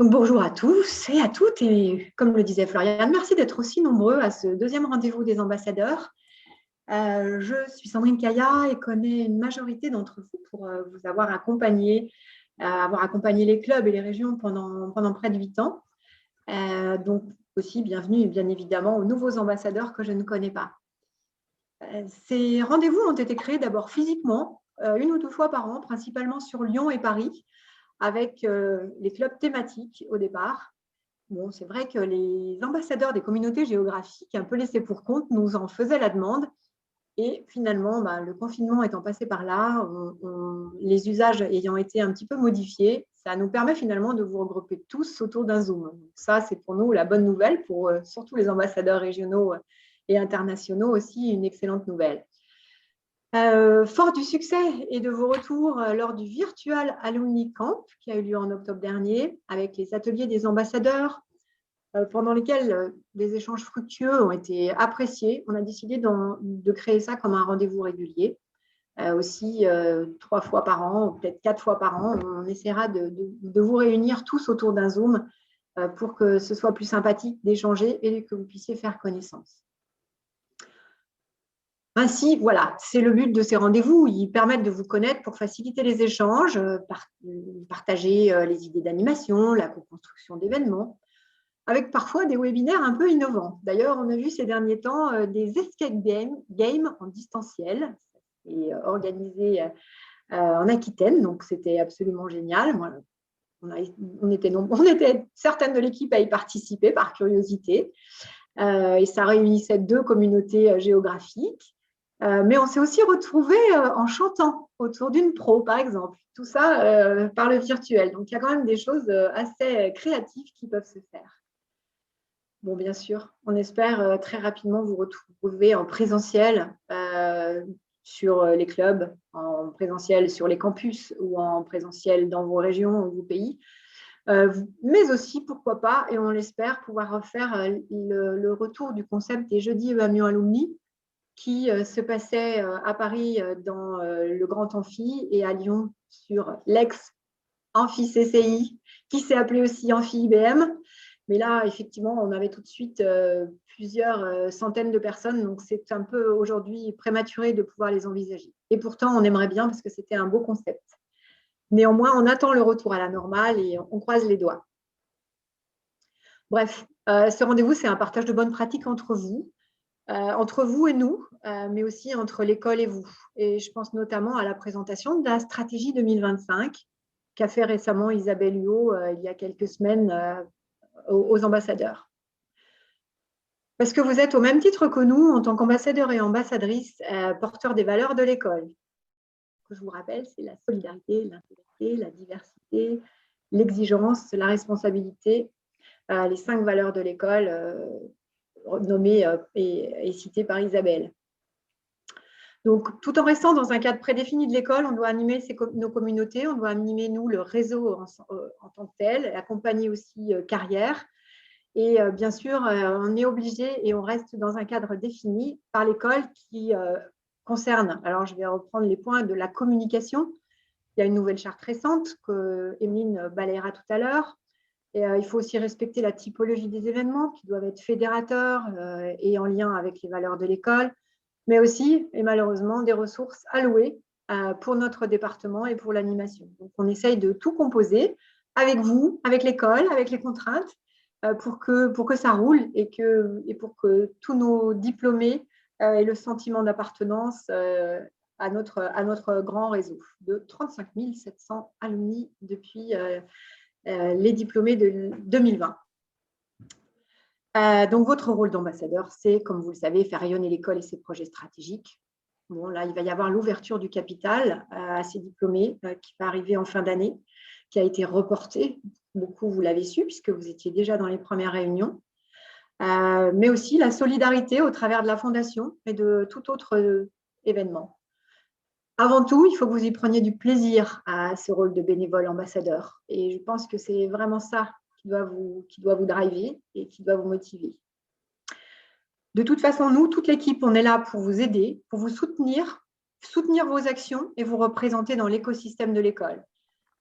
Donc, bonjour à tous et à toutes, et comme le disait Floriane, merci d'être aussi nombreux à ce deuxième rendez-vous des ambassadeurs. Je suis Sandrine Caya et connais une majorité d'entre vous pour vous avoir accompagné les clubs et les régions pendant près de 8 ans. Donc aussi, bienvenue bien évidemment aux nouveaux ambassadeurs que je ne connais pas. Ces rendez-vous ont été créés d'abord physiquement, une ou deux fois par an, principalement sur Lyon et Paris, avec les clubs thématiques au départ. Bon, c'est vrai que les ambassadeurs des communautés géographiques, un peu laissés pour compte, nous en faisaient la demande. Et finalement, le confinement étant passé par là, les usages ayant été un petit peu modifiés, ça nous permet finalement de vous regrouper tous autour d'un Zoom. Donc ça, c'est pour nous la bonne nouvelle, pour surtout les ambassadeurs régionaux et internationaux aussi, une excellente nouvelle. Fort du succès et de vos retours lors du Virtual Alumni Camp qui a eu lieu en octobre dernier avec les ateliers des ambassadeurs pendant lesquels des échanges fructueux ont été appréciés, on a décidé de créer ça comme un rendez-vous régulier. Aussi 3 fois par an, ou peut-être 4 fois par an, on essaiera de vous réunir tous autour d'un Zoom pour que ce soit plus sympathique d'échanger et que vous puissiez faire connaissance. Ainsi, voilà, c'est le but de ces rendez-vous. Ils permettent de vous connaître pour faciliter les échanges, partager les idées d'animation, la co-construction d'événements, avec parfois des webinaires un peu innovants. D'ailleurs, on a vu ces derniers temps des escape games en distanciel et organisés en Aquitaine, donc c'était absolument génial. Moi, on était certaines de l'équipe à y participer par curiosité, et ça réunissait 2 communautés géographiques. Mais on s'est aussi retrouvés en chantant autour d'une pro, par exemple. Tout ça par le virtuel. Donc, il y a quand même des choses assez créatives qui peuvent se faire. Bon, bien sûr, on espère très rapidement vous retrouver en présentiel sur les clubs, en présentiel sur les campus ou en présentiel dans vos régions ou vos pays. Mais aussi, pourquoi pas, et on l'espère, pouvoir refaire le retour du concept des jeudis EAMU Alumni qui se passait à Paris dans le Grand Amphi et à Lyon sur l'ex-Amphi CCI, qui s'est appelé aussi Amphi IBM. Mais là, effectivement, on avait tout de suite plusieurs centaines de personnes, donc c'est un peu aujourd'hui prématuré de pouvoir les envisager. Et pourtant, on aimerait bien parce que c'était un beau concept. Néanmoins, on attend le retour à la normale et on croise les doigts. Bref, ce rendez-vous, c'est un partage de bonnes pratiques entre vous et nous, mais aussi entre l'école et vous. Et je pense notamment à la présentation de la stratégie 2025 qu'a fait récemment Isabelle Huot il y a quelques semaines aux ambassadeurs. Parce que vous êtes au même titre que nous, en tant qu'ambassadeurs et ambassadrices, porteurs des valeurs de l'école. Je vous rappelle, c'est la solidarité, l'intégrité, la diversité, l'exigence, la responsabilité, les 5 valeurs de l'école nommées et citées par Isabelle. Donc, tout en restant dans un cadre prédéfini de l'école, on doit animer nos communautés, on doit animer, nous, le réseau en tant que tel, accompagner aussi carrière. Et bien sûr, on est obligé et on reste dans un cadre défini par l'école qui concerne, alors je vais reprendre les points de la communication. Il y a une nouvelle charte récente que Emeline balayera tout à l'heure. Il faut aussi respecter la typologie des événements qui doivent être fédérateurs et en lien avec les valeurs de l'école, mais aussi, et malheureusement, des ressources allouées pour notre département et pour l'animation. Donc, on essaye de tout composer avec vous, avec l'école, avec les contraintes, pour que ça roule et pour que tous nos diplômés aient le sentiment d'appartenance à notre grand réseau de 35 700 alumni depuis les diplômés de 2020. Donc, votre rôle d'ambassadeur, c'est, comme vous le savez, faire rayonner l'école et ses projets stratégiques. Bon, là, il va y avoir l'ouverture du capital à ces diplômés qui va arriver en fin d'année, qui a été reportée. Beaucoup, vous l'avez su, puisque vous étiez déjà dans les premières réunions. Mais aussi la solidarité au travers de la fondation et de tout autre événement. Avant tout, il faut que vous y preniez du plaisir à ce rôle de bénévole ambassadeur. Et je pense que c'est vraiment ça qui doit vous driver et qui doit vous motiver. De toute façon, nous, toute l'équipe, on est là pour vous aider, pour vous soutenir vos actions et vous représenter dans l'écosystème de l'école,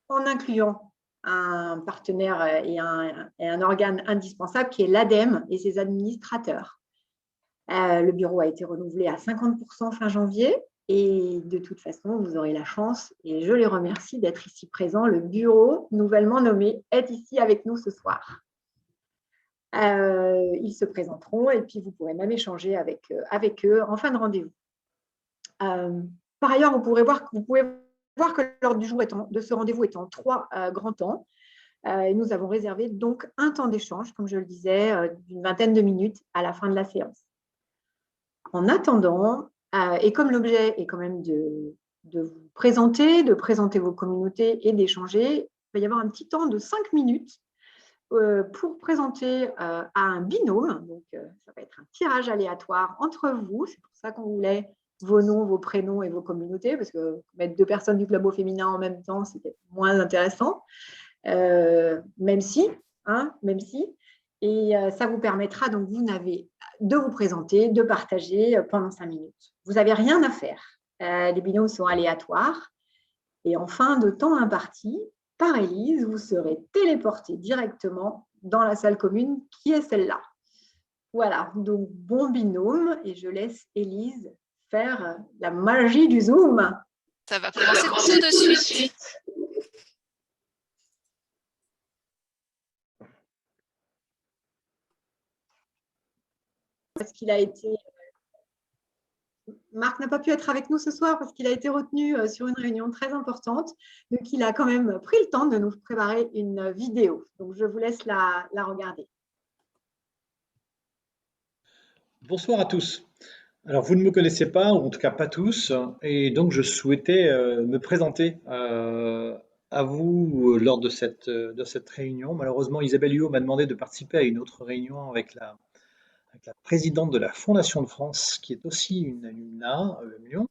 en incluant un partenaire et un organe indispensable qui est l'ADEME et ses administrateurs. Le bureau a été renouvelé à 50% fin janvier et de toute façon, vous aurez la chance, et je les remercie d'être ici présents. Le bureau nouvellement nommé est ici avec nous ce soir. Ils se présenteront et puis vous pourrez même échanger avec eux en fin de rendez-vous. Par ailleurs, vous pouvez voir que l'ordre du jour de ce rendez-vous est en 3 grands temps. Et nous avons réservé donc un temps d'échange, comme je le disais, d'une vingtaine de minutes à la fin de la séance. En attendant, et comme l'objet est quand même de vous présenter, de présenter vos communautés et d'échanger, il va y avoir un petit temps de 5 minutes pour présenter à un binôme. Donc, ça va être un tirage aléatoire entre vous. C'est pour ça qu'on voulait vos noms, vos prénoms et vos communautés, parce que mettre 2 personnes du club au féminin en même temps, c'était moins intéressant. Même si. Et ça vous permettra donc de vous présenter, de partager pendant 5 minutes. Vous n'avez rien à faire. Les binômes sont aléatoires. Et en fin de temps imparti, par Élise, vous serez téléporté directement dans la salle commune qui est celle-là. Voilà, donc bon binôme, et je laisse Élise faire la magie du Zoom. Ça va commencer tout de suite. Parce qu'il a été... Marc n'a pas pu être avec nous ce soir parce qu'il a été retenu sur une réunion très importante. Donc, il a quand même pris le temps de nous préparer une vidéo. Donc, je vous laisse la regarder. Bonsoir à tous. Alors, vous ne me connaissez pas, ou en tout cas pas tous, et donc je souhaitais me présenter à vous lors de cette réunion. Malheureusement, Isabelle Huot m'a demandé de participer à une autre réunion avec la présidente de la Fondation de France, qui est aussi une alumna Lyon,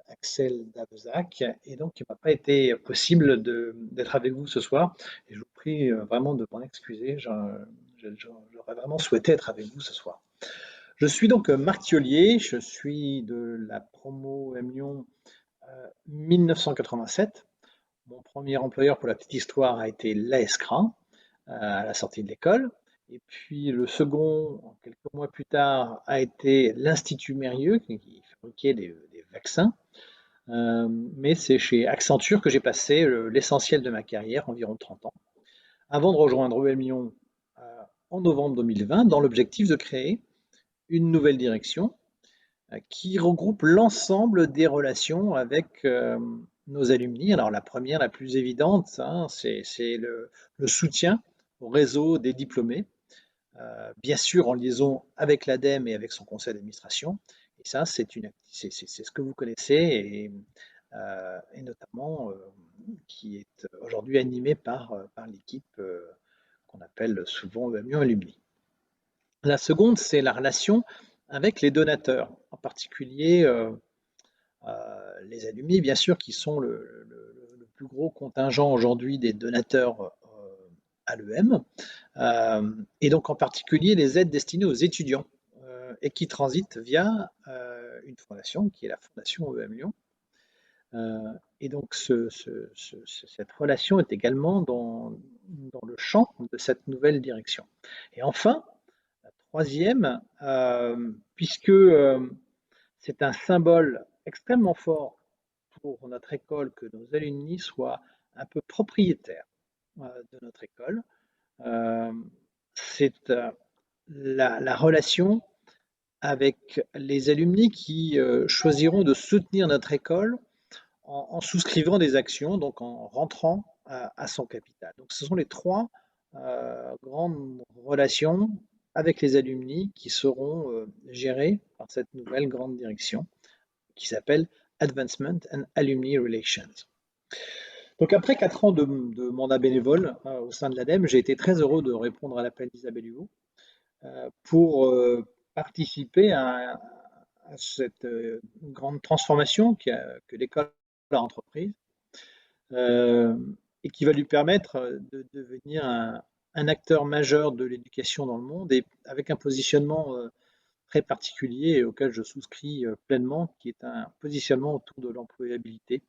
Axel Davezac, et donc il ne m'a pas été possible d'être avec vous ce soir, et je vous prie vraiment de m'en excuser. J'aurais vraiment souhaité être avec vous ce soir. Je suis donc Marc Thiollier, je suis de la promo M Lyon 1987. Mon premier employeur, pour la petite histoire, a été l'ASCRA à la sortie de l'école. Et puis le second, quelques mois plus tard, a été l'Institut Mérieux, qui fabriquait des vaccins. Mais c'est chez Accenture que j'ai passé l'essentiel de ma carrière, environ 30 ans, avant de rejoindre EM Lyon en novembre 2020, dans l'objectif de créer une nouvelle direction qui regroupe l'ensemble des relations avec nos alumni. Alors la première, la plus évidente, c'est le soutien au réseau des diplômés, bien sûr en liaison avec l'ADEME et avec son conseil d'administration. Et ça, c'est ce que vous connaissez, et notamment qui est aujourd'hui animé par l'équipe qu'on appelle souvent EM Lyon Alumni. La seconde, c'est la relation avec les donateurs, en particulier les alumni, bien sûr, qui sont le plus gros contingent aujourd'hui des donateurs à l'EM, et donc en particulier les aides destinées aux étudiants et qui transitent via une fondation qui est la Fondation EM Lyon. Et donc cette relation est également dans le champ de cette nouvelle direction. Et enfin, la troisième, puisque c'est un symbole extrêmement fort pour notre école que nos alumni soient un peu propriétaires de notre école, c'est la relation avec les alumni qui choisiront de soutenir notre école en souscrivant des actions, donc en rentrant à son capital. Donc ce sont les 3 grandes relations avec les alumni qui seront gérées par cette nouvelle grande direction qui s'appelle Advancement and Alumni Relations. Donc après 4 ans de mandat bénévole au sein de l'ADEME, j'ai été très heureux de répondre à l'appel d'Isabelle Huot pour participer à cette grande transformation que l'école a entreprise et qui va lui permettre de devenir un acteur majeur de l'éducation dans le monde, et avec un positionnement très particulier et auquel je souscris pleinement, qui est un positionnement autour de l'employabilité.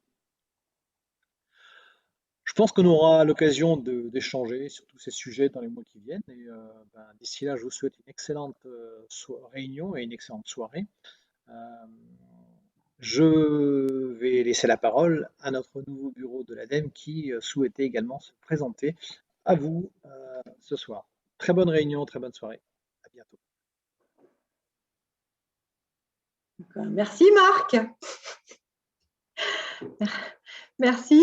Je pense qu'on aura l'occasion d'échanger sur tous ces sujets dans les mois qui viennent. Et d'ici là, je vous souhaite une excellente réunion et une excellente soirée. Euh, je vais laisser la parole à notre nouveau bureau de l'ADEME qui souhaitait également se présenter à vous ce soir. Très bonne réunion, très bonne soirée. À bientôt. Merci Marc. Merci.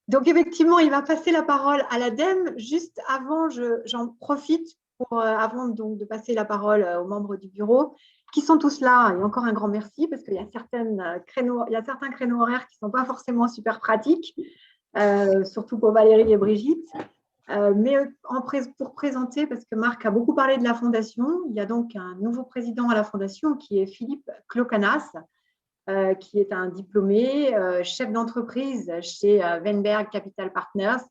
Donc effectivement, il va passer la parole à l'ADEME. Juste avant, j'en profite avant donc de passer la parole aux membres du bureau qui sont tous là. Et encore un grand merci parce qu'il y a certains créneaux horaires qui ne sont pas forcément super pratiques, surtout pour Valérie et Brigitte. Mais pour présenter, parce que Marc a beaucoup parlé de la Fondation, il y a donc un nouveau président à la Fondation qui est Philippe Clocanas, qui est un diplômé, chef d'entreprise chez Weinberg Capital Partners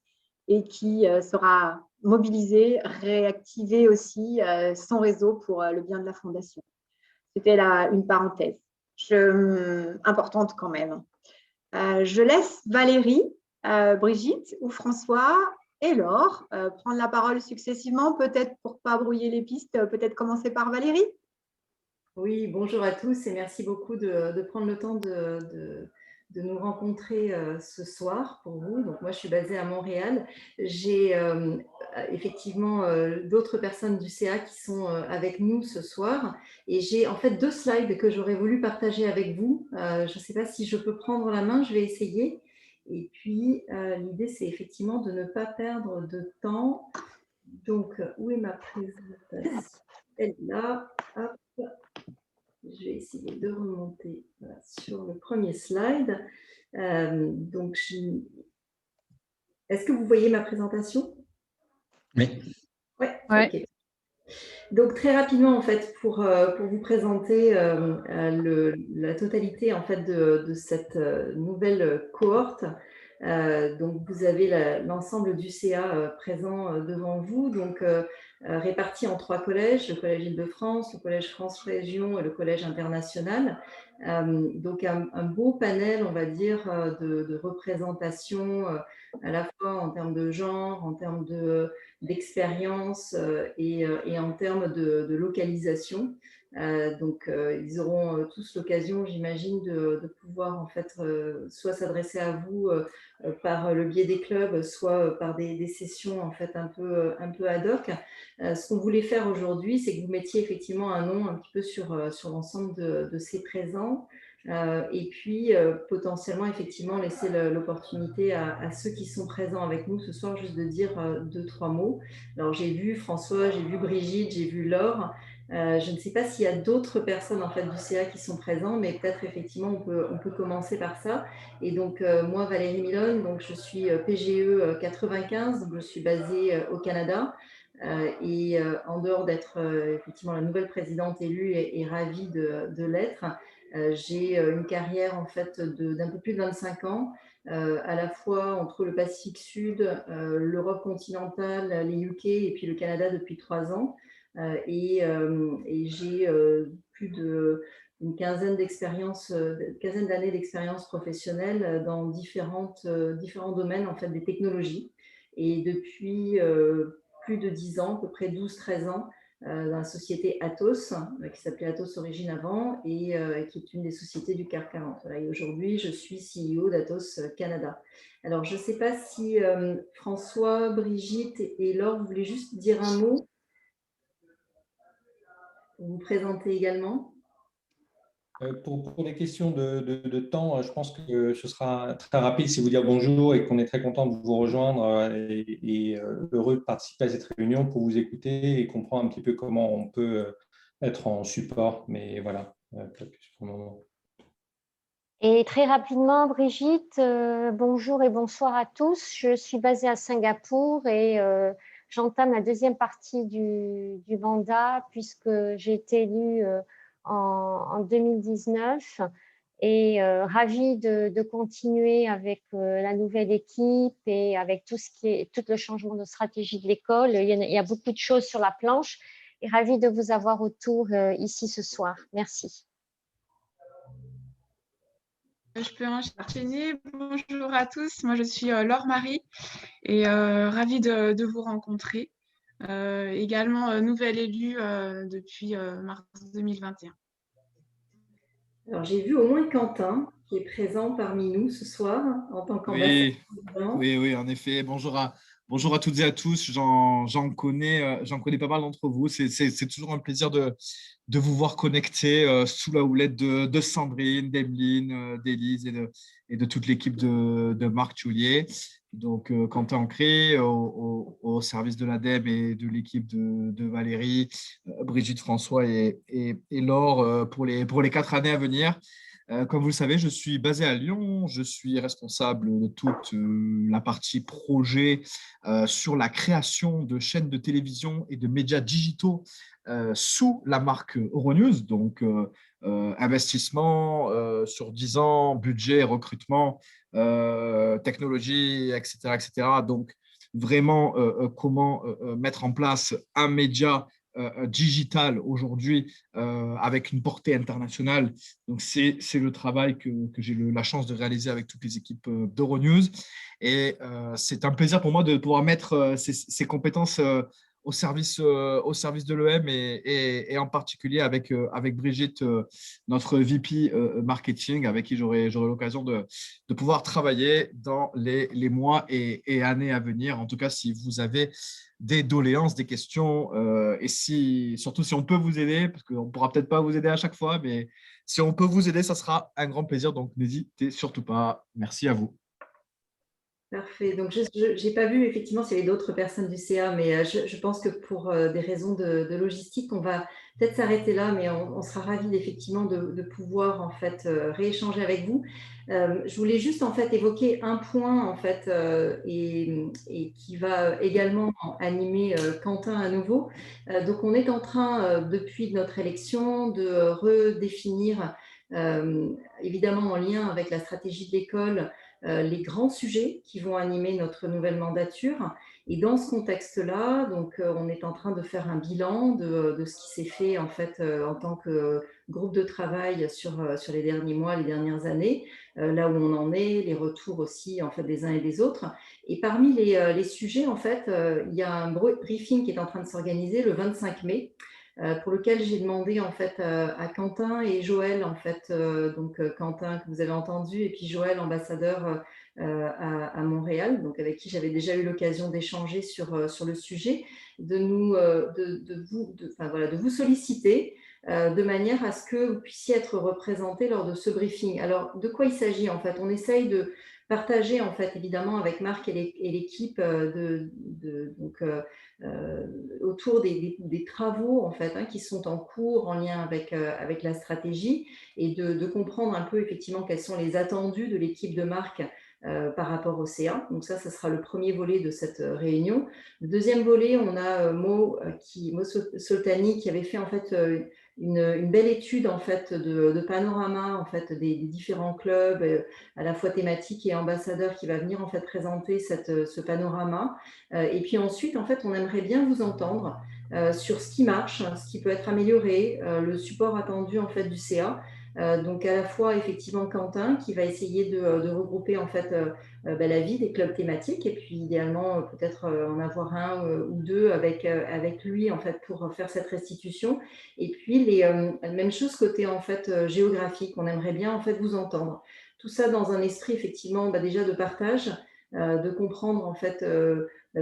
et qui sera mobilisé, réactiver aussi son réseau pour le bien de la Fondation. C'était là une parenthèse importante quand même. Je laisse Valérie, Brigitte ou François et Laure prendre la parole successivement, peut-être pour ne pas brouiller les pistes, peut-être commencer par Valérie. Oui, bonjour à tous et merci beaucoup de prendre le temps de nous rencontrer ce soir pour vous. Donc moi, je suis basée à Montréal. J'ai effectivement d'autres personnes du CA qui sont avec nous ce soir. Et j'ai en fait 2 slides que j'aurais voulu partager avec vous. Je ne sais pas si je peux prendre la main, je vais essayer. Et puis, l'idée, c'est effectivement de ne pas perdre de temps. Donc, où est ma présentation? Elle est là. Hop. Je vais essayer de remonter sur le premier slide. Est-ce que vous voyez ma présentation? Oui. Ouais. Ouais. Ok. Donc très rapidement en fait pour vous présenter la totalité en fait de cette nouvelle cohorte. Donc vous avez l'ensemble du CA présent devant vous, donc répartis en 3 collèges, le collège Île-de-France, le collège France Région et le collège international. Donc un beau panel, on va dire, de représentation à la fois en termes de genre, en termes d'expérience et en termes de localisation. Donc, ils auront tous l'occasion, j'imagine, de pouvoir en fait soit s'adresser à vous par le biais des clubs, soit par des sessions en fait un peu ad hoc. Ce qu'on voulait faire aujourd'hui, c'est que vous mettiez effectivement un nom un petit peu sur l'ensemble de ces présents. Et puis potentiellement effectivement laisser l'opportunité à ceux qui sont présents avec nous ce soir juste de dire 2-3 mots. Alors j'ai vu François, j'ai vu Brigitte, j'ai vu Laure. Je ne sais pas s'il y a d'autres personnes en fait du CA qui sont présents, mais peut-être effectivement on peut commencer par ça. Et donc moi Valérie Milone, donc je suis PGE 95, donc je suis basée au Canada. Et en dehors d'être effectivement la nouvelle présidente élue et ravie de l'être, j'ai une carrière en fait d'un peu plus de 25 ans, à la fois entre le Pacifique Sud, l'Europe continentale, les UK et puis le Canada depuis 3 ans. Et j'ai plus d'une quinzaine d'années d'expérience professionnelle dans différents domaines en fait des technologies. Et depuis plus de 10 ans, à peu près 12-13 ans, dans la société Atos, qui s'appelait Atos Origine avant, et qui est une des sociétés du CAC 40. Voilà, et aujourd'hui, je suis CEO d'Atos Canada. Alors, je ne sais pas si François, Brigitte et Laure, vous voulez juste dire un mot pour vous présenter également. Pour les questions de temps, je pense que ce sera très rapide si vous dire bonjour et qu'on est très content de vous rejoindre et heureux de participer à cette réunion pour vous écouter et comprendre un petit peu comment on peut être en support. Mais voilà, pas plus pour le moment. Et très rapidement, Brigitte, bonjour et bonsoir à tous. Je suis basée à Singapour et j'entame la deuxième partie du mandat puisque j'ai été élue en 2019 et ravie de continuer avec la nouvelle équipe et avec tout le changement de stratégie de l'école. Il y a beaucoup de choses sur la planche et ravie de vous avoir autour ici ce soir. Merci. Je peux enchaîner. Bonjour à tous, moi je suis Laure Marie et ravie de vous rencontrer. Également nouvelle élue depuis mars 2021. Alors, j'ai vu au moins Quentin qui est présent parmi nous ce soir en tant qu'ambassadeur. Oui, en effet. Bonjour à toutes et à tous. J'en connais pas mal d'entre vous. C'est toujours un plaisir de vous voir connectés sous la houlette de Sandrine, d'Emeline, d'Élise et de toute l'équipe de Marc Tullier. Donc, Quentin Ancré au service de l'ADEME et de l'équipe de Valérie, Brigitte François et Laure pour les 4 années à venir. Comme vous le savez, je suis basé à Lyon. Je suis responsable de toute la partie projet sur la création de chaînes de télévision et de médias digitaux sous la marque Euronews. Donc, investissement sur 10 ans, budget, recrutement, technologie, etc., etc. Donc, vraiment, comment mettre en place un média digital aujourd'hui avec une portée internationale. Donc, c'est le travail que j'ai la chance de réaliser avec toutes les équipes d'Euronews. Et c'est un plaisir pour moi de pouvoir mettre ces compétences au service de l'EM et en particulier avec Brigitte, notre VP marketing, avec qui j'aurai l'occasion de pouvoir travailler dans les mois et années à venir. En tout cas, si vous avez des doléances, des questions, et surtout si on peut vous aider, parce qu'on ne pourra peut-être pas vous aider à chaque fois, mais si on peut vous aider, ça sera un grand plaisir. Donc, n'hésitez surtout pas. Merci à vous. Parfait. Donc, je n'ai pas vu effectivement s'il y avait d'autres personnes du CA, mais je pense que pour des raisons de logistique, on va peut-être s'arrêter là, mais on sera ravis effectivement de pouvoir en fait rééchanger avec vous. Je voulais juste en fait évoquer un point en fait et qui va également animer Quentin à nouveau. Donc, on est en train depuis notre élection de redéfinir évidemment en lien avec la stratégie de l'école les grands sujets qui vont animer notre nouvelle mandature. Et dans ce contexte-là, donc, on est en train de faire un bilan de ce qui s'est fait en fait en tant que groupe de travail sur les derniers mois, les dernières années, là où on en est, les retours aussi en fait des uns et des autres. Et parmi les sujets, en fait, il y a un briefing qui est en train de s'organiser le 25 mai. Pour lequel j'ai demandé en fait à Quentin et Joël en fait, donc Quentin que vous avez entendu et puis Joël ambassadeur à Montréal, donc avec qui j'avais déjà eu l'occasion d'échanger sur le sujet, de vous solliciter de manière à ce que vous puissiez être représentés lors de ce briefing. Alors de quoi il s'agit en fait? On essaye de partager en fait évidemment avec Marc et l'équipe autour des travaux en fait qui sont en cours en lien avec la stratégie et de comprendre un peu effectivement quels sont les attendus de l'équipe de Marc par rapport au CA. Donc ça sera le premier volet de cette réunion. Le deuxième volet, on a Mo Soltani qui avait fait en fait une belle étude en fait de panorama en fait des différents clubs à la fois thématiques et ambassadeurs qui va venir en fait présenter ce panorama. Et puis ensuite en fait on aimerait bien vous entendre sur ce qui marche, ce qui peut être amélioré, le support attendu en fait du CA. Donc à la fois effectivement Quentin qui va essayer de regrouper en fait la vie des clubs thématiques et puis idéalement peut-être en avoir un ou deux avec lui en fait pour faire cette restitution. Et puis même chose côté en fait géographique, on aimerait bien en fait vous entendre. Tout ça dans un esprit effectivement déjà de partage, de comprendre en fait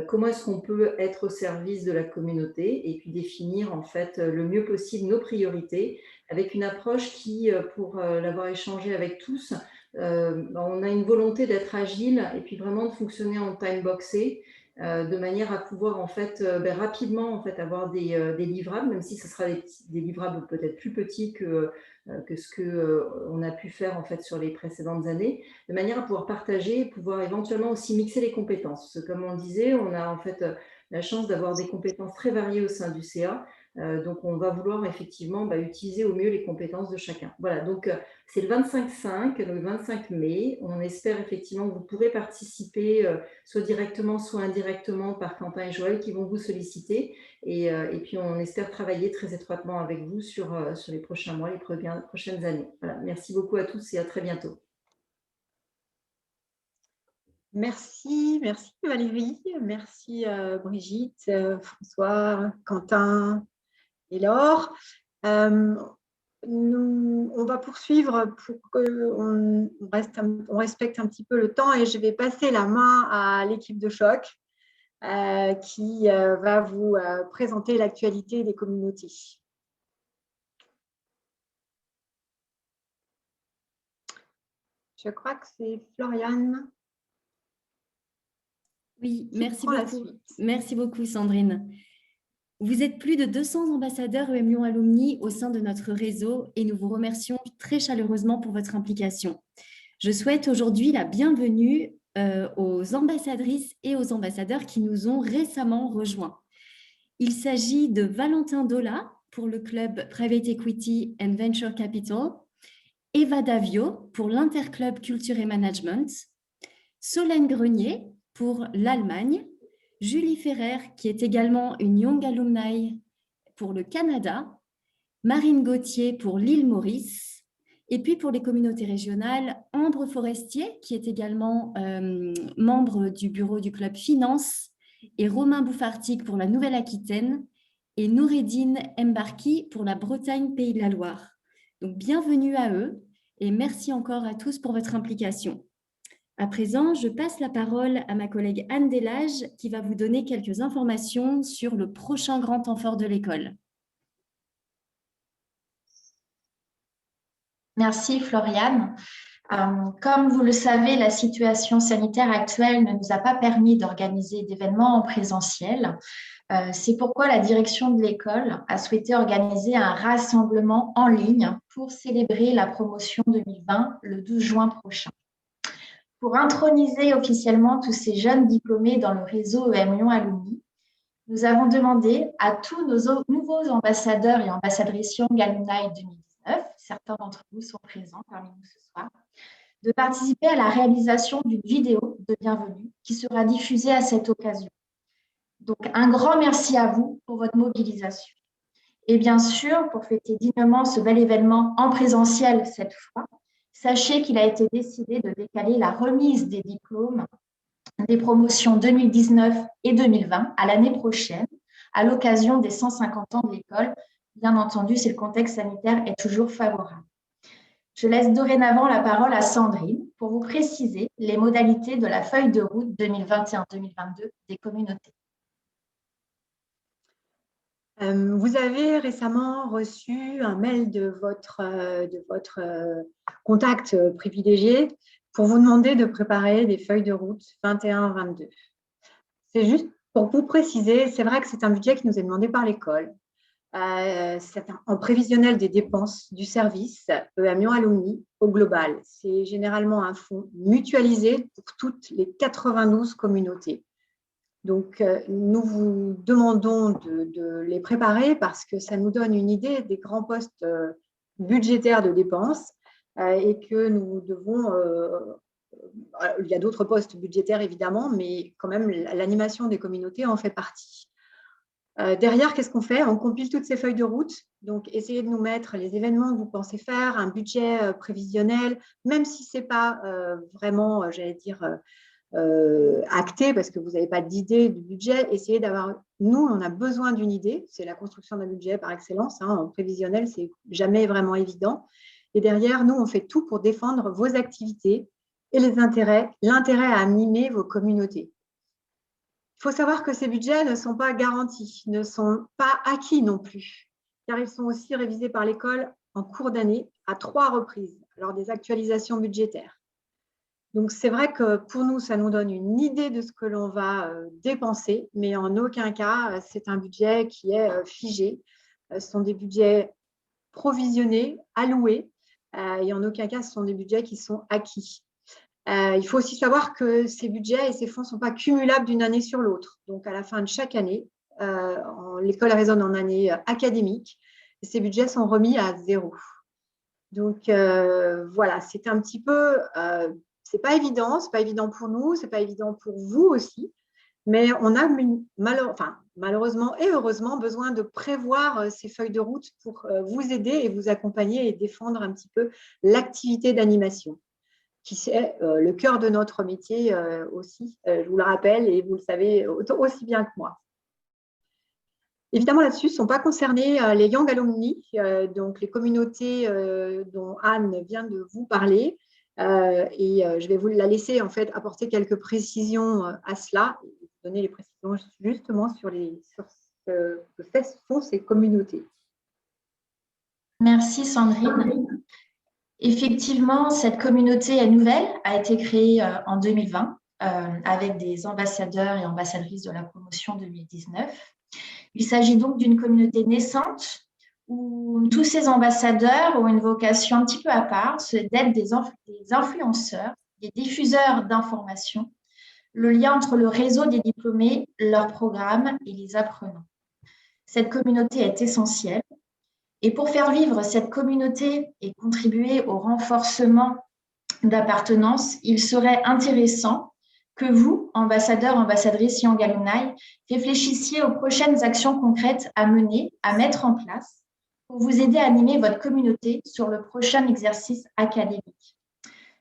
comment est-ce qu'on peut être au service de la communauté et puis définir en fait le mieux possible nos priorités avec une approche qui, pour l'avoir échangé avec tous, on a une volonté d'être agile et puis vraiment de fonctionner en time-boxé de manière à pouvoir en fait rapidement en fait avoir des livrables, même si ce sera des livrables peut-être plus petits que ce qu'on a pu faire en fait sur les précédentes années, de manière à pouvoir partager et pouvoir éventuellement aussi mixer les compétences. Parce que, comme on le disait, on a en fait la chance d'avoir des compétences très variées au sein du CA. Donc, on va vouloir effectivement utiliser au mieux les compétences de chacun. Voilà, donc c'est le 25 mai. On espère effectivement que vous pourrez participer soit directement, soit indirectement par Quentin et Joël qui vont vous solliciter. Et puis, on espère travailler très étroitement avec vous sur les prochains mois, les prochaines années. Voilà, merci beaucoup à tous et à très bientôt. Merci Valérie, merci Brigitte, François, Quentin et Laure. On va poursuivre pour qu'on respecte un petit peu le temps et je vais passer la main à l'équipe de choc qui va vous présenter l'actualité des communautés. Je crois que c'est Floriane. Oui, merci beaucoup. Merci beaucoup, Sandrine. Vous êtes plus de 200 ambassadeurs EM Lyon Alumni au sein de notre réseau et nous vous remercions très chaleureusement pour votre implication. Je souhaite aujourd'hui la bienvenue aux ambassadrices et aux ambassadeurs qui nous ont récemment rejoints. Il s'agit de Valentin Dola pour le club Private Equity and Venture Capital, Eva Davio pour l'Interclub Culture et Management, Solène Grenier pour l'Allemagne, Julie Ferrer, qui est également une Young Alumni pour le Canada, Marine Gauthier pour l'île Maurice, et puis pour les communautés régionales, Ambre Forestier, qui est également membre du bureau du club Finance, et Romain Bouffartic pour la Nouvelle-Aquitaine, et Noureddine Mbarki pour la Bretagne-Pays de la Loire. Donc, bienvenue à eux, et merci encore à tous pour votre implication. À présent, je passe la parole à ma collègue Anne Delage qui va vous donner quelques informations sur le prochain grand temps fort de l'école. Merci Floriane. Comme vous le savez, la situation sanitaire actuelle ne nous a pas permis d'organiser d'événements en présentiel. C'est pourquoi la direction de l'école a souhaité organiser un rassemblement en ligne pour célébrer la promotion 2020 le 12 juin prochain. Pour introniser officiellement tous ces jeunes diplômés dans le réseau EM Lyon Alumni, nous avons demandé à tous nos nouveaux ambassadeurs et ambassadrices Young Alumni 2019, certains d'entre vous sont présents parmi nous ce soir, de participer à la réalisation d'une vidéo de bienvenue qui sera diffusée à cette occasion. Donc, un grand merci à vous pour votre mobilisation. Et bien sûr, pour fêter dignement ce bel événement en présentiel cette fois, sachez qu'il a été décidé de décaler la remise des diplômes des promotions 2019 et 2020 à l'année prochaine, à l'occasion des 150 ans de l'école, bien entendu si le contexte sanitaire est toujours favorable. Je laisse dorénavant la parole à Sandrine pour vous préciser les modalités de la feuille de route 2021-2022 des communautés. Vous avez récemment reçu un mail de votre contact privilégié pour vous demander de préparer des feuilles de route 21-22. C'est juste pour vous préciser, c'est vrai que c'est un budget qui nous est demandé par l'école. C'est en prévisionnel des dépenses du service EM Lyon Alumni au global. C'est généralement un fonds mutualisé pour toutes les 92 communautés. Donc, nous vous demandons de les préparer parce que ça nous donne une idée des grands postes budgétaires de dépenses et que nous devons… il y a d'autres postes budgétaires, évidemment, mais quand même, l'animation des communautés en fait partie. Derrière, qu'est-ce qu'on fait? On compile toutes ces feuilles de route. Donc, essayez de nous mettre les événements que vous pensez faire, un budget prévisionnel, même si ce n'est pas vraiment, j'allais dire… acté parce que vous n'avez pas d'idée du budget, essayez d'avoir… Nous, on a besoin d'une idée, c'est la construction d'un budget par excellence, hein, en prévisionnel, c'est jamais vraiment évident. Et derrière, nous, on fait tout pour défendre vos activités et l'intérêt à animer vos communautés. Il faut savoir que ces budgets ne sont pas garantis, ne sont pas acquis non plus, car ils sont aussi révisés par l'école en cours d'année à 3 reprises lors des actualisations budgétaires. Donc, c'est vrai que pour nous, ça nous donne une idée de ce que l'on va dépenser, mais en aucun cas, c'est un budget qui est figé. Ce sont des budgets provisionnés, alloués, et en aucun cas, ce sont des budgets qui sont acquis. Il faut aussi savoir que ces budgets et ces fonds ne sont pas cumulables d'une année sur l'autre. Donc, à la fin de chaque année, l'école raisonne en année académique, et ces budgets sont remis à 0. Donc, voilà, c'est un petit peu… c'est pas évident pour nous, c'est pas évident pour vous aussi, mais on a malheureusement et heureusement besoin de prévoir ces feuilles de route pour vous aider et vous accompagner et défendre un petit peu l'activité d'animation. qui est le cœur de notre métier aussi, je vous le rappelle, et vous le savez aussi bien que moi. Évidemment, là-dessus ne sont pas concernés les Young Alumni, donc les communautés dont Anne vient de vous parler. Je vais vous la laisser en fait apporter quelques précisions à cela, et vous donner les précisions justement sur ce que sont ces communautés. Merci Sandrine. Effectivement, cette communauté est nouvelle, a été créée en 2020 avec des ambassadeurs et ambassadrices de la promotion 2019. Il s'agit donc d'une communauté naissante où tous ces ambassadeurs ont une vocation un petit peu à part, c'est d'être des influenceurs, des diffuseurs d'informations, le lien entre le réseau des diplômés, leurs programmes et les apprenants. Cette communauté est essentielle. Et pour faire vivre cette communauté et contribuer au renforcement d'appartenance, il serait intéressant que vous, ambassadeurs, ambassadrices Young Alumni, réfléchissiez aux prochaines actions concrètes à mener, à mettre en place pour vous aider à animer votre communauté sur le prochain exercice académique.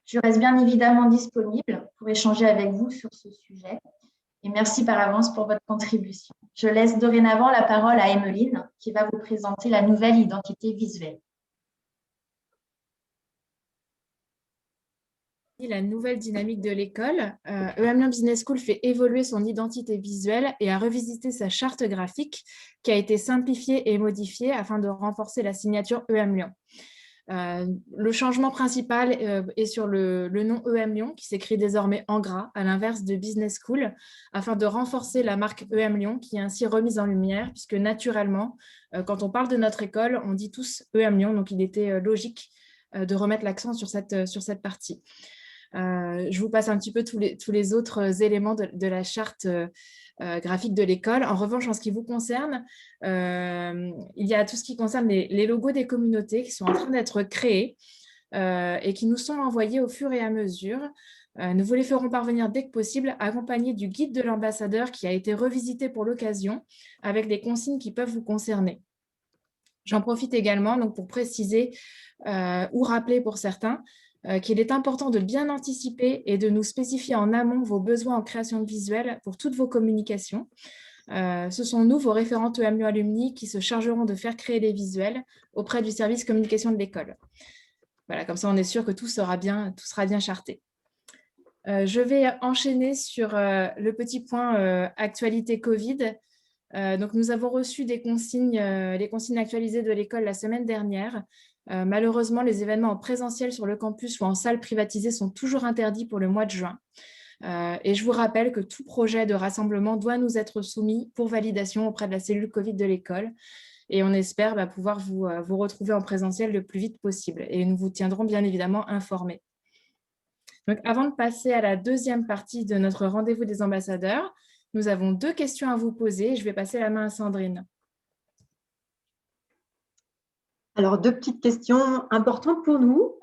Je reste bien évidemment disponible pour échanger avec vous sur ce sujet. Et merci par avance pour votre contribution. Je laisse dorénavant la parole à Emmeline qui va vous présenter la nouvelle identité visuelle. La nouvelle dynamique de l'école, EM Lyon Business School fait évoluer son identité visuelle et a revisité sa charte graphique qui a été simplifiée et modifiée afin de renforcer la signature EM Lyon. Le changement principal est sur le nom EM Lyon qui s'écrit désormais en gras à l'inverse de Business School afin de renforcer la marque EM Lyon qui est ainsi remise en lumière puisque naturellement quand on parle de notre école on dit tous EM Lyon, donc il était logique de remettre l'accent sur cette partie. Je vous passe un petit peu tous les autres éléments de la charte graphique de l'école. En revanche, en ce qui vous concerne, il y a tout ce qui concerne les logos des communautés qui sont en train d'être créés et qui nous sont envoyés au fur et à mesure. Nous vous les ferons parvenir dès que possible, accompagnés du guide de l'ambassadeur qui a été revisité pour l'occasion avec les consignes qui peuvent vous concerner. J'en profite également donc, pour préciser ou rappeler pour certains qu'il est important de bien anticiper et de nous spécifier en amont vos besoins en création de visuels pour toutes vos communications. Ce sont nous, vos référentes EM Lyon Alumni, qui se chargeront de faire créer les visuels auprès du service communication de l'école. Voilà, comme ça, on est sûr que tout sera bien charté. Je vais enchaîner sur le petit point actualité Covid. Donc, nous avons reçu les consignes actualisées de l'école la semaine dernière. Malheureusement, les événements en présentiel sur le campus ou en salle privatisée sont toujours interdits pour le mois de juin. Et je vous rappelle que tout projet de rassemblement doit nous être soumis pour validation auprès de la cellule Covid de l'école. Et on espère pouvoir vous retrouver en présentiel le plus vite possible. Et nous vous tiendrons bien évidemment informés. Donc, avant de passer à la deuxième partie de notre rendez-vous des ambassadeurs, nous avons 2 questions à vous poser. Je vais passer la main à Sandrine. Alors, 2 petites questions importantes pour nous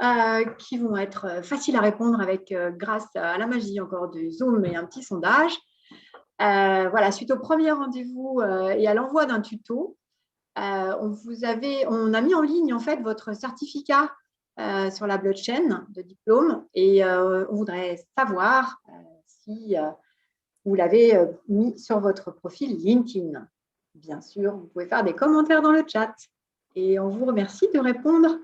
qui vont être faciles à répondre grâce à la magie encore du Zoom et un petit sondage. Voilà, suite au premier rendez-vous et à l'envoi d'un tuto, on a mis en ligne en fait votre certificat sur la blockchain de diplôme et on voudrait savoir si vous l'avez mis sur votre profil LinkedIn. Bien sûr, vous pouvez faire des commentaires dans le chat. Et on vous remercie de répondre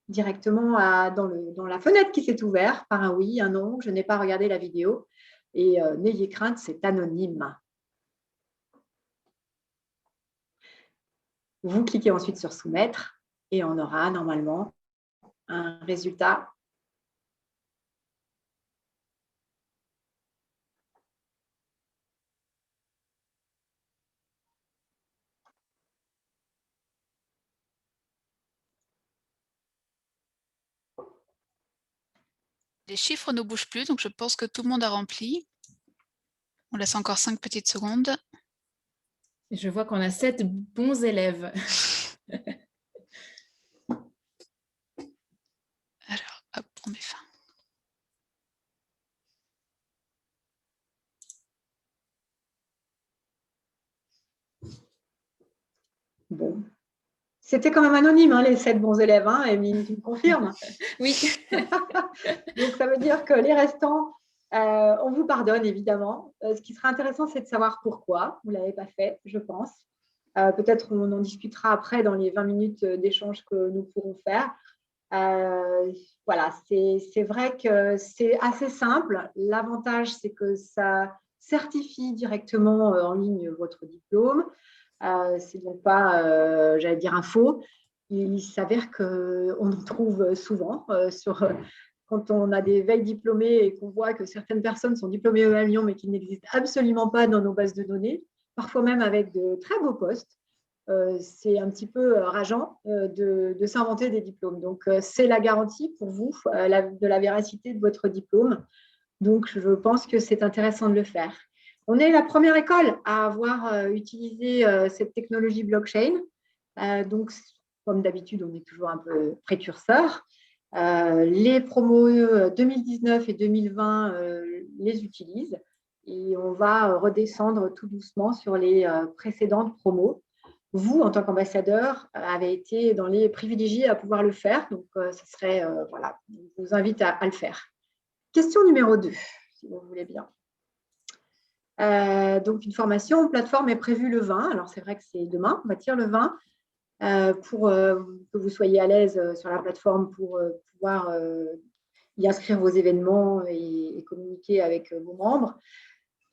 directement dans la fenêtre qui s'est ouverte par un oui, un non, je n'ai pas regardé la vidéo. Et n'ayez crainte, c'est anonyme. Vous cliquez ensuite sur soumettre et on aura normalement un résultat. Les chiffres ne bougent plus, donc je pense que tout le monde a rempli. On laisse encore 5 petites secondes. Et je vois qu'on a 7 bons élèves. Alors, hop, on met fin. Bon, C'était quand même anonyme, hein, les 7 bons élèves, hein, Émilie, tu me confirmes? Oui. Donc, ça veut dire que les restants, on vous pardonne, évidemment. Ce qui serait intéressant, c'est de savoir pourquoi vous ne l'avez pas fait, je pense. Peut-être on en discutera après dans les 20 minutes d'échange que nous pourrons faire. Voilà, c'est vrai que c'est assez simple. L'avantage, c'est que ça certifie directement en ligne votre diplôme. C'est donc pas, j'allais dire, un faux. Il s'avère qu'on en trouve souvent quand on a des veilles diplômées et qu'on voit que certaines personnes sont diplômées à Lyon mais qui n'existent absolument pas dans nos bases de données, parfois même avec de très beaux postes. C'est un petit peu rageant de s'inventer des diplômes. Donc, c'est la garantie pour vous de la véracité de votre diplôme. Donc, je pense que c'est intéressant de le faire. On est la première école à avoir utilisé cette technologie blockchain. Donc, comme d'habitude, on est toujours un peu précurseur. Les promos 2019 et 2020 les utilisent et on va redescendre tout doucement sur les précédentes promos. Vous, en tant qu'ambassadeur, avez été dans les privilégiés à pouvoir le faire. Donc, ce serait, voilà, je vous invite à le faire. Question numéro 2, si vous voulez bien. Donc, une formation plateforme est prévue le 20. Alors, c'est vrai que c'est demain, on va dire le 20, pour que vous soyez à l'aise sur la plateforme pour pouvoir y inscrire vos événements et communiquer avec vos membres.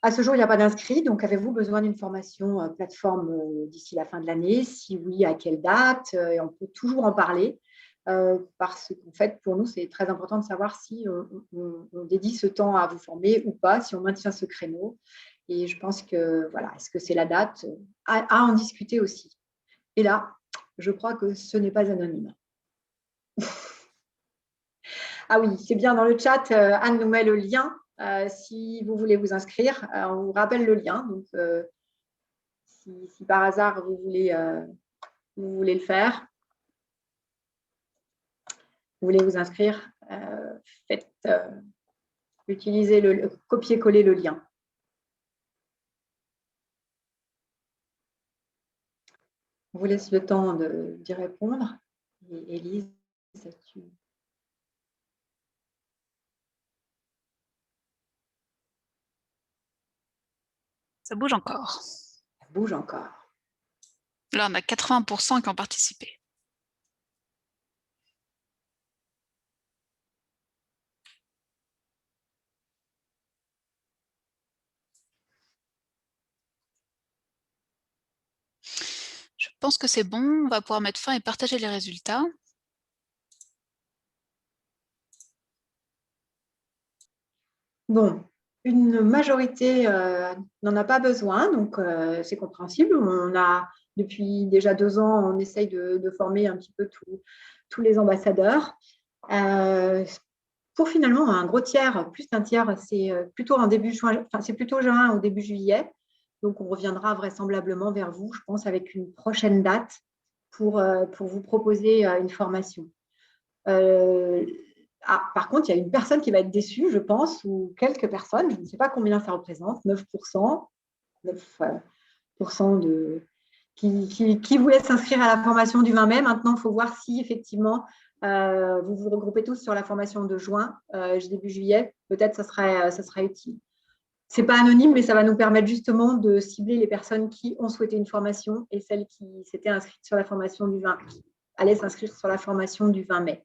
À ce jour, il n'y a pas d'inscrits, donc avez-vous besoin d'une formation plateforme d'ici la fin de l'année? Si oui, à quelle date? Et on peut toujours en parler parce qu'en fait, pour nous, c'est très important de savoir si on dédie ce temps à vous former ou pas, si on maintient ce créneau. Et je pense que, voilà, est-ce que c'est la date à en discuter aussi? Et là, je crois que ce n'est pas anonyme. Ah oui, c'est bien dans le chat, Anne nous met le lien. Si vous voulez vous inscrire, on vous rappelle le lien. Donc, si par hasard vous voulez le faire, vous voulez vous inscrire, utilisez copier-coller le lien. On vous laisse le temps d'y répondre. Et Élise, Ça bouge encore. Ça bouge encore. Là, on a 80% qui ont participé. Je pense que c'est bon. On va pouvoir mettre fin et partager les résultats. Bon. Une majorité n'en a pas besoin, donc c'est compréhensible. On a, depuis déjà 2 ans, on essaye de former un petit peu tous les ambassadeurs. Pour finalement un gros tiers, plus d'un tiers, c'est plutôt en début juin, enfin c'est plutôt juin ou début juillet. Donc on reviendra vraisemblablement vers vous, je pense, avec une prochaine date pour vous proposer une formation. Par contre, il y a une personne qui va être déçue, je pense, ou quelques personnes, je ne sais pas combien ça représente, 9%, 9% qui voulaient s'inscrire à la formation du 20 mai. Maintenant, il faut voir si effectivement vous vous regroupez tous sur la formation de juin, début juillet. Peut-être ça serait utile. Ce n'est pas anonyme, mais ça va nous permettre justement de cibler les personnes qui ont souhaité une formation et celles qui s'étaient inscrites sur la formation du 20, qui allaient s'inscrire sur la formation du 20 mai.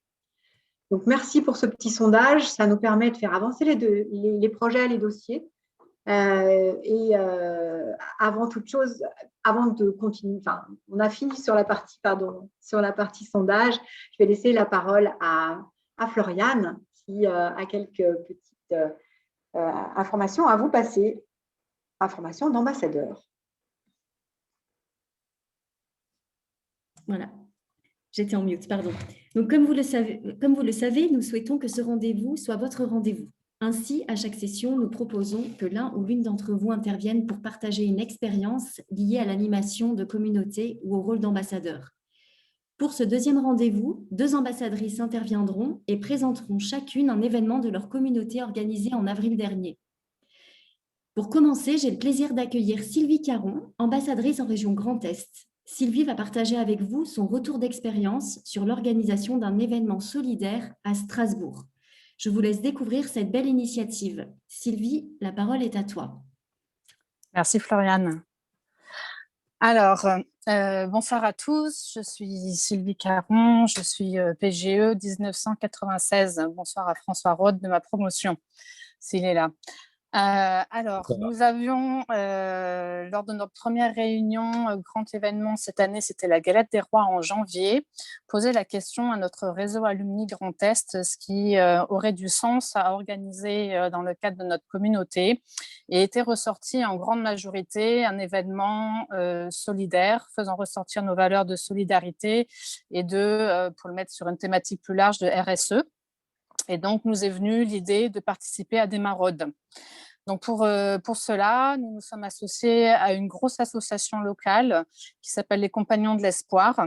Donc, merci pour ce petit sondage. Ça nous permet de faire avancer les projets, les dossiers. Avant toute chose, avant de continuer, enfin, on a fini sur la partie sondage. Je vais laisser la parole à Floriane qui a quelques petites informations à vous passer. Informations d'ambassadeur. Voilà. J'étais en mute, pardon. Donc, comme vous le savez, nous souhaitons que ce rendez-vous soit votre rendez-vous. Ainsi, à chaque session, nous proposons que l'un ou l'une d'entre vous intervienne pour partager une expérience liée à l'animation de communauté ou au rôle d'ambassadeur. Pour ce deuxième rendez-vous, 2 ambassadrices interviendront et présenteront chacune un événement de leur communauté organisé en avril dernier. Pour commencer, j'ai le plaisir d'accueillir Sylvie Caron, ambassadrice en région Grand Est. Sylvie va partager avec vous son retour d'expérience sur l'organisation d'un événement solidaire à Strasbourg. Je vous laisse découvrir cette belle initiative. Sylvie, la parole est à toi. Merci Floriane. Alors, bonsoir à tous, je suis Sylvie Caron, je suis PGE 1996. Bonsoir à François Rode de ma promotion, s'il est là. Alors, nous avions, lors de notre première réunion, grand événement cette année, c'était la Galette des Rois en janvier, posé la question à notre réseau Alumni Grand Est, ce qui aurait du sens à organiser dans le cadre de notre communauté, et était ressorti en grande majorité un événement solidaire, faisant ressortir nos valeurs de solidarité et pour le mettre sur une thématique plus large, de RSE. Et donc, nous est venue l'idée de participer à des maraudes. Donc, pour cela, nous nous sommes associés à une grosse association locale qui s'appelle les Compagnons de l'Espoir,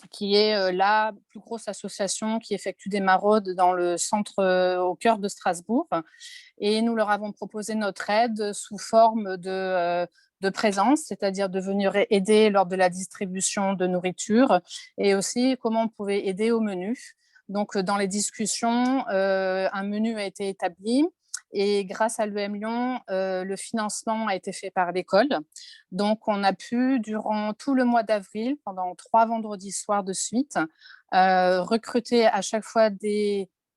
qui est la plus grosse association qui effectue des maraudes dans le centre, au cœur de Strasbourg. Et nous leur avons proposé notre aide sous forme de présence, c'est-à-dire de venir aider lors de la distribution de nourriture et aussi comment on pouvait aider au menu. Donc, dans les discussions, un menu a été établi et grâce à l'EM Lyon, le financement a été fait par l'école. Donc, on a pu, durant tout le mois d'avril, pendant 3 vendredis soirs de suite, recruter à chaque fois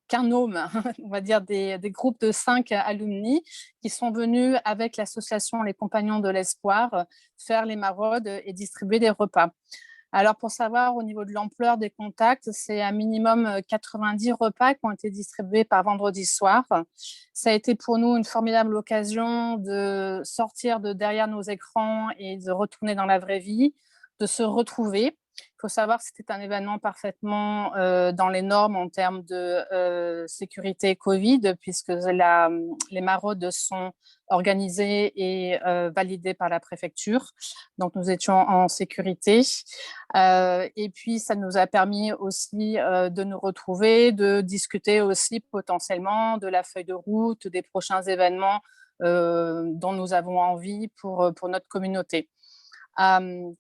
qu'un homme, on va dire des groupes de 5 alumni qui sont venus avec l'association Les Compagnons de l'Espoir faire les maraudes et distribuer des repas. Alors, pour savoir au niveau de l'ampleur des contacts, c'est un minimum 90 repas qui ont été distribués par vendredi soir. Ça a été pour nous une formidable occasion de sortir de derrière nos écrans et de retourner dans la vraie vie, de se retrouver. Il faut savoir que c'était un événement parfaitement dans les normes en termes de sécurité Covid, puisque les maraudes sont organisées et validées par la préfecture. Donc, nous étions en sécurité. Et puis, ça nous a permis aussi de nous retrouver, de discuter aussi potentiellement de la feuille de route, des prochains événements dont nous avons envie pour notre communauté.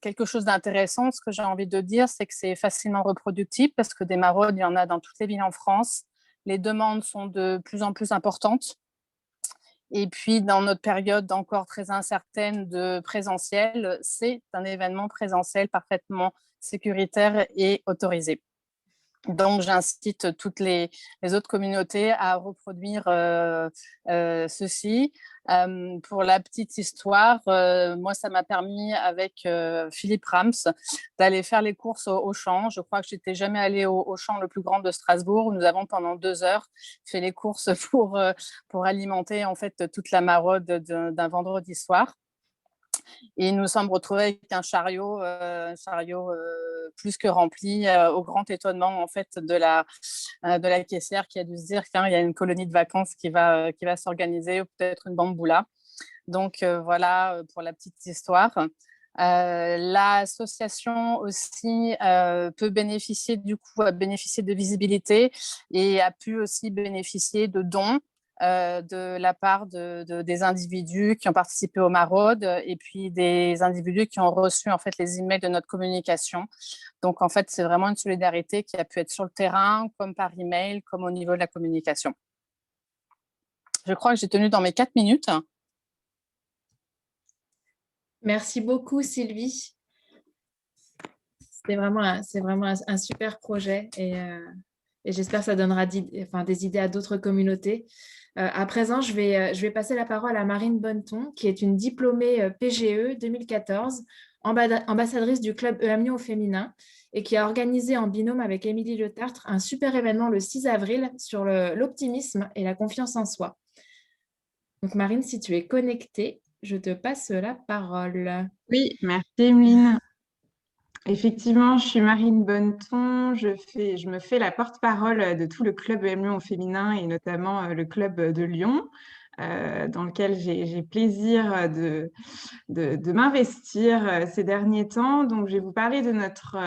Quelque chose d'intéressant, ce que j'ai envie de dire, c'est que c'est facilement reproductible parce que des maraudes, il y en a dans toutes les villes en France. Les demandes sont de plus en plus importantes. Et puis, dans notre période encore très incertaine de présentiel, c'est un événement présentiel parfaitement sécuritaire et autorisé. Donc, j'incite toutes les autres communautés à reproduire ceci. Pour la petite histoire, moi, ça m'a permis avec Philippe Rams d'aller faire les courses au Auchan. Je crois que je n'étais jamais allée au Auchan le plus grand de Strasbourg, où nous avons pendant 2 heures fait les courses pour alimenter en fait toute la maraude d'un vendredi soir. Et nous nous sommes retrouvés avec un chariot plus que rempli, au grand étonnement en fait de la caissière qui a dû se dire qu'il y a une colonie de vacances qui va s'organiser, ou peut-être une bamboula. Donc voilà pour la petite histoire. L'association aussi peut bénéficier de visibilité et a pu aussi bénéficier de dons de la part des individus qui ont participé aux maraudes et puis des individus qui ont reçu en fait les emails de notre communication. Donc en fait, c'est vraiment une solidarité qui a pu être sur le terrain, comme par email, comme au niveau de la communication. Je crois que j'ai tenu dans mes 4 minutes. Merci beaucoup, Sylvie. C'est vraiment un super projet et j'espère que ça donnera des idées à d'autres communautés. À présent, je vais passer la parole à Marine Bonneton, qui est une diplômée PGE 2014, ambassadrice du club EM Lyon au féminin, et qui a organisé en binôme avec Émilie Le Tartre un super événement le 6 avril sur l'optimisme et la confiance en soi. Donc Marine, si tu es connectée, je te passe la parole. Oui, merci Emeline. Effectivement, je suis Marine Bonneton, je me fais la porte-parole de tout le club EM Lyon au féminin et notamment le club de Lyon, dans lequel j'ai plaisir de m'investir ces derniers temps. Donc, je vais vous parler de notre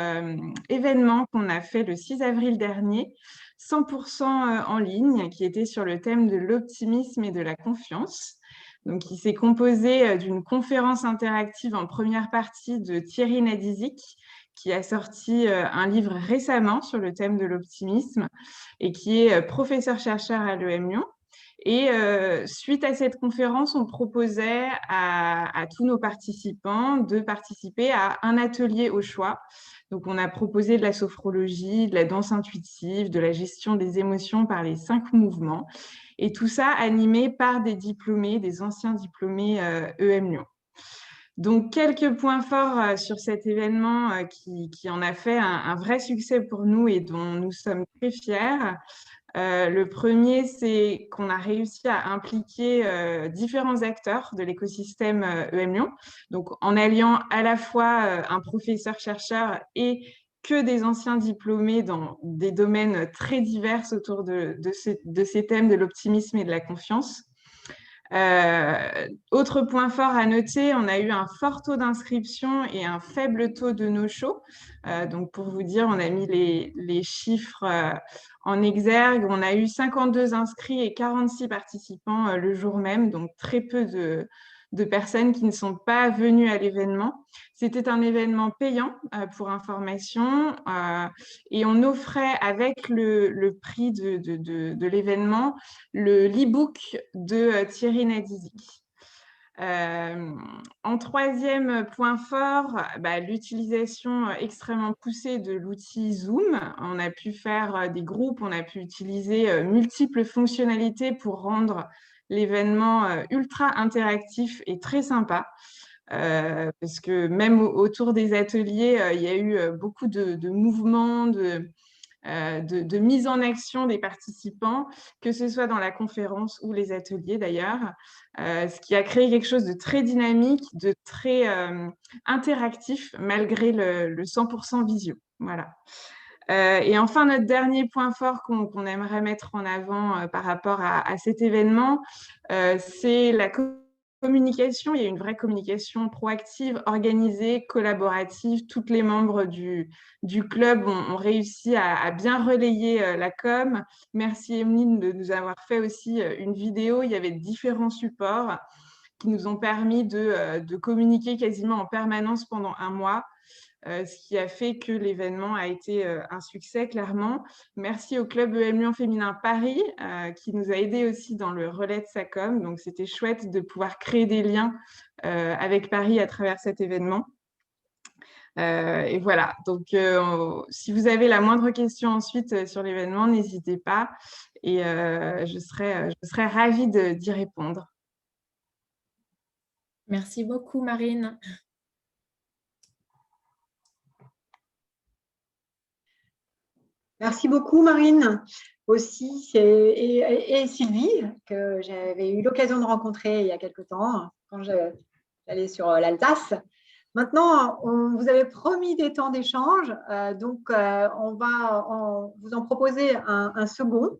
événement qu'on a fait le 6 avril dernier, 100% en ligne, qui était sur le thème de l'optimisme et de la confiance. Donc, il s'est composé d'une conférence interactive en première partie de Thierry Nadizic, qui a sorti un livre récemment sur le thème de l'optimisme et qui est professeur-chercheur à l'EM Lyon. Et suite à cette conférence, on proposait à tous nos participants de participer à un atelier au choix. Donc, on a proposé de la sophrologie, de la danse intuitive, de la gestion des émotions par les 5 mouvements. Et tout ça animé par des diplômés, des anciens diplômés EM Lyon. Donc, quelques points forts sur cet événement qui en a fait un vrai succès pour nous et dont nous sommes très fiers. Le premier, c'est qu'on a réussi à impliquer différents acteurs de l'écosystème EM Lyon, donc en alliant à la fois un professeur-chercheur et que des anciens diplômés dans des domaines très divers autour de ces thèmes de l'optimisme et de la confiance. Autre point fort à noter, on a eu un fort taux d'inscription et un faible taux de no-show. Donc, pour vous dire, on a mis les chiffres en exergue. On a eu 52 inscrits et 46 participants le jour même, donc très peu de personnes qui ne sont pas venues à l'événement. C'était un événement payant pour information et on offrait avec le prix de l'événement l'e-book de Thierry Nadizic. En troisième point fort, l'utilisation extrêmement poussée de l'outil Zoom. On a pu faire des groupes, on a pu utiliser multiples fonctionnalités pour rendre l'événement ultra interactif et très sympa. Parce que même autour des ateliers, il y a eu beaucoup de mouvements, de mise en action des participants, que ce soit dans la conférence ou les ateliers d'ailleurs, ce qui a créé quelque chose de très dynamique, de très interactif, malgré le 100% visio. Voilà. Et enfin, notre dernier point fort qu'on aimerait mettre en avant par rapport à cet événement, c'est la communication. Il y a une vraie communication proactive, organisée, collaborative. Toutes les membres du club ont réussi à bien relayer la com. Merci Emeline de nous avoir fait aussi une vidéo. Il y avait différents supports qui nous ont permis de communiquer quasiment en permanence pendant un mois. Ce qui a fait que l'événement a été un succès, clairement. Merci au club EM Lyon Féminin Paris, qui nous a aidés aussi dans le relais de sa com. Donc, c'était chouette de pouvoir créer des liens avec Paris à travers cet événement. Et voilà, donc si vous avez la moindre question ensuite sur l'événement, n'hésitez pas et je serai ravie d'y répondre. Merci beaucoup, Marine. Merci beaucoup, Marine, aussi, et Sylvie, que j'avais eu l'occasion de rencontrer il y a quelque temps, quand j'allais sur l'Alsace. Maintenant, on vous avait promis des temps d'échange, donc on va vous en proposer un second.